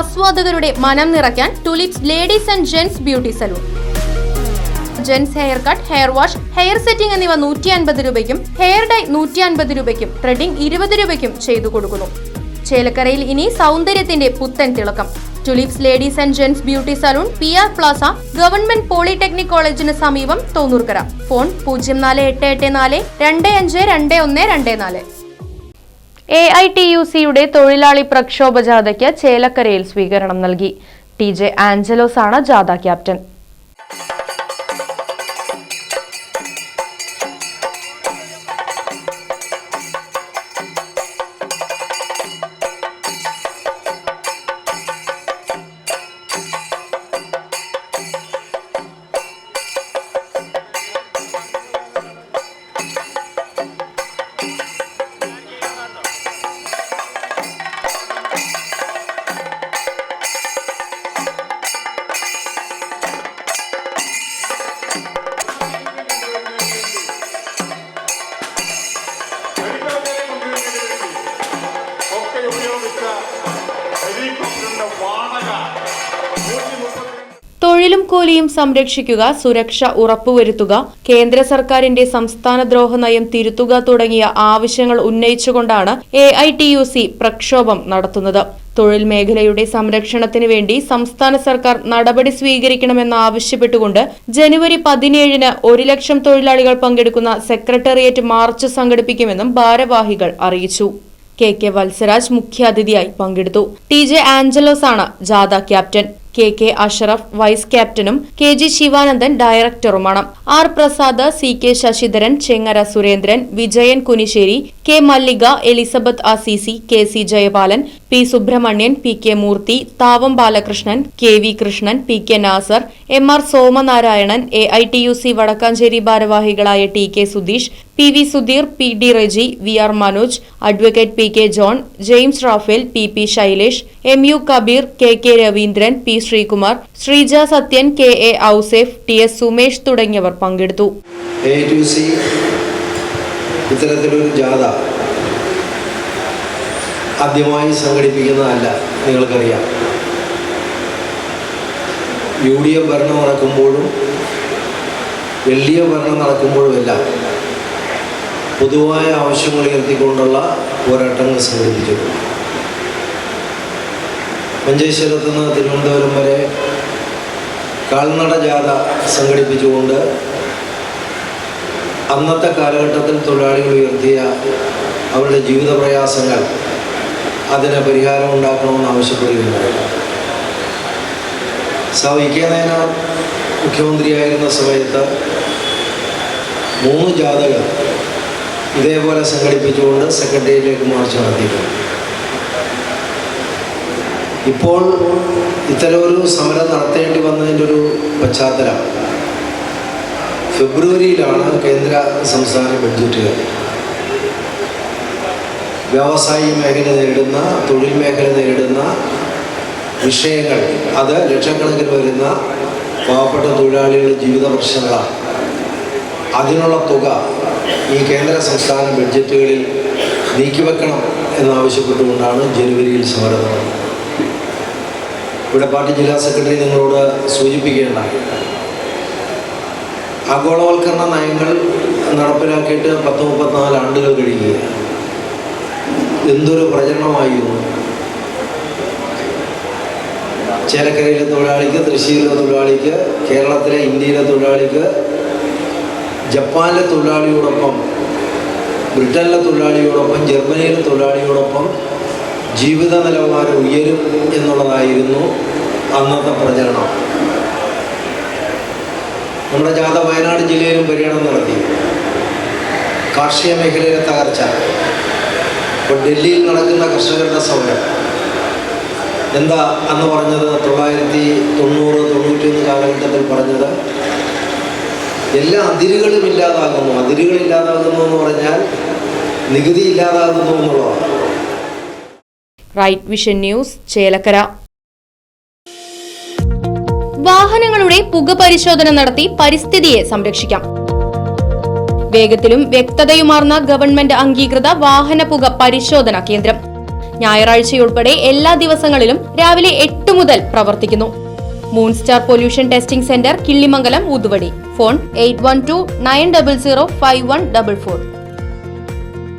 ആസ്വാദകരുടെ മനം നിറയ്ക്കാൻ tulips ladies and gents beauty salon. Gents hair cut, hair wash, hair setting എന്നിവ 150 രൂപയ്ക്കും, hair dye 150 രൂപയ്ക്കും, ത്രെഡിംഗ് 20 രൂപയ്ക്കും ചെയ്തു കൊടുക്കുന്നു. ചേലക്കരയിൽ ഇനി സൗന്ദര്യത്തിന്റെ പുത്തൻ തിളക്കം. Tulips ladies and gents beauty salon, PR Plaza, government polytechnic കോളേജിന് സമീപം, തോന്നൂർക്കര. ഫോൺ 04884 252124. AITUCയുടെ തൊഴിലാളി പ്രക്ഷോഭ ജാഥയ്ക്ക് ചേലക്കരയിൽ സ്വീകരണം നൽകി. TJ ആഞ്ചലോസ് ആണ് ജാഥ ക്യാപ്റ്റൻ. തൊഴിലും കൂലിയും സംരക്ഷിക്കുക, സുരക്ഷ ഉറപ്പുവരുത്തുക, കേന്ദ്ര സർക്കാരിന്റെ സംസ്ഥാനദ്രോഹ നയം തിരുത്തുക തുടങ്ങിയ ആവശ്യങ്ങൾ ഉന്നയിച്ചുകൊണ്ടാണ് AITUC പ്രക്ഷോഭം നടത്തുന്നത്. തൊഴിൽ മേഖലയുടെ സംരക്ഷണത്തിന് വേണ്ടി സംസ്ഥാന സർക്കാർ നടപടി സ്വീകരിക്കണമെന്നാവശ്യപ്പെട്ടുകൊണ്ട് ജനുവരി 17-ന് 1 ലക്ഷം തൊഴിലാളികൾ പങ്കെടുക്കുന്ന സെക്രട്ടേറിയറ്റ് മാർച്ച് സംഘടിപ്പിക്കുമെന്നും ഭാരവാഹികൾ അറിയിച്ചു. KK വത്സരാജ് മുഖ്യാതിഥിയായി പങ്കെടുത്തു. TJ ആഞ്ചലോസ് ആണ് ജാഥ ക്യാപ്റ്റൻ. KK അഷറഫ് വൈസ് ക്യാപ്റ്റനും KG ശിവാനന്ദൻ ഡയറക്ടറുമാണ്. R Prasad, CK Sasidharan, Chengara Surendran, Vijayan Kunissery, K Mallika, Elizabeth Assisi, KC Jayapalan, P Subramanian, PK Moorthy, Thavam Balakrishnan, KV Krishnan, PK Nasar, MR Somanarayanan, AITUC Vadakkanchery ഭാരവാഹികളായ TK Sudheesh, PV Sudheer, PD Reji, VR Manoj, advocate PK John, James Raphael, PP Shailesh, MU Kabeer, KK Raveendran, P Sreekumar, Sreeja Sathyan, KA Ouseph, TS Sumesh തുടങ്ങിയവർ പങ്കെടുത്തു. AITUC ഇത്തരത്തിലൊരു ജാഥ ആദ്യമായി സംഘടിപ്പിക്കുന്നതല്ല, നിങ്ങൾക്കറിയാം. UDF ഭരണം നടക്കുമ്പോഴും LDF ഭരണം നടക്കുമ്പോഴുമെല്ലാം പൊതുവായ ആവശ്യങ്ങൾ ഉയർത്തിക്കൊണ്ടുള്ള പോരാട്ടങ്ങൾ സംഘടിപ്പിച്ചിട്ടുണ്ട്. മഞ്ചേശ്വരത്ത് നിന്ന് തിരുവനന്തപുരം വരെ കാൽനട ജാഥ സംഘടിപ്പിച്ചുകൊണ്ട് അന്നത്തെ കാലഘട്ടത്തിൽ തൊഴിലാളികൾ ഉയർത്തിയ അവരുടെ ജീവിത പ്രയാസങ്ങൾ, അതിന് പരിഹാരം ഉണ്ടാക്കണമെന്ന് ആവശ്യപ്പെടുകയുണ്ടായിരുന്നു. EK നായനാർ മുഖ്യമന്ത്രിയായിരുന്ന സമയത്ത് 3 ജാഥകൾ ഇതേപോലെ സംഘടിപ്പിച്ചുകൊണ്ട് സെക്രട്ടേറിയറ്റിലേക്ക് മാർച്ച് നടത്തിയിട്ടുണ്ട്. ഇപ്പോൾ ഇത്തരമൊരു സമരം നടത്തേണ്ടി വന്നതിൻ്റെ ഒരു പശ്ചാത്തലം, ഫെബ്രുവരിയിലാണ് കേന്ദ്ര സംസ്ഥാന ബഡ്ജറ്റുകൾ. വ്യവസായ മേഖല നേരിടുന്ന, തൊഴിൽ മേഖല നേരിടുന്ന വിഷയങ്ങൾ, അത് ലക്ഷക്കണക്കിന് വരുന്ന പാവപ്പെട്ട തൊഴിലാളികളുടെ ജീവിത പ്രശ്നങ്ങളാണ്. അതിനുള്ള തുക ഈ കേന്ദ്ര സംസ്ഥാന ബഡ്ജറ്റുകളിൽ നീക്കിവെക്കണം എന്നാവശ്യപ്പെട്ടുകൊണ്ടാണ് ജനുവരിയിൽ സമരം നടന്നത്. ഇവിടെ പാർട്ടി ജില്ലാ സെക്രട്ടറി നിങ്ങളോട് സൂചിപ്പിക്കുകയുണ്ടായി. ആഗോളവൽക്കരണ നയങ്ങൾ നടപ്പിലാക്കിയിട്ട് 10-34 ആണ്ടുകൾ കഴിയുകയാണ്. എന്തൊരു പ്രചരണമായിരുന്നു. ചേലക്കരയിലെ തൊഴിലാളിക്ക്, തൃശ്ശൂരിലെ തൊഴിലാളിക്ക്, കേരളത്തിലെ, ഇന്ത്യയിലെ തൊഴിലാളിക്ക്, ജപ്പാനിലെ തൊഴിലാളിയോടൊപ്പം, ബ്രിട്ടനിലെ തൊഴിലാളിയോടൊപ്പം, ജർമ്മനിയിലെ തൊഴിലാളിയോടൊപ്പം ജീവിത നിലവാരം ഉയരും എന്നുള്ളതായിരുന്നു അന്നത്തെ പ്രചരണം. നമ്മുടെ ജാഥ വയനാട് ജില്ലയിലും പര്യടനം നടത്തി. കാർഷിക മേഖലയിലെ തകർച്ച, ഇപ്പോൾ ഡൽഹിയിൽ നടക്കുന്ന കർഷകരുടെ സമരം എന്താ അന്ന് പറഞ്ഞത്? 1990-91 കാലഘട്ടത്തിൽ പറഞ്ഞത് എല്ലാ അതിരുകളും ഇല്ലാതാകുന്നു. അതിരുകളില്ലാതാകുന്നു എന്ന് പറഞ്ഞാൽ നികുതി ഇല്ലാതാകുന്നു എന്നുള്ളതാണ്. Right vision news, Chelakkara. വാഹനങ്ങളുടെ പുക പരിശോധന നടത്തി പരിസ്ഥിതിയെ സംരക്ഷിക്കാം. വേഗത്തിലും വ്യക്തതയുമാർന്ന ഗവൺമെന്റ് അംഗീകൃത വാഹന പുക പരിശോധനാ കേന്ദ്രം ഞായറാഴ്ചയുൾപ്പെടെ എല്ലാ ദിവസങ്ങളിലും രാവിലെ 8 മുതൽ പ്രവർത്തിക്കുന്നു. Moonstar pollution testing centre, Killimangalam, Oothuvadi. Phone 8129005144.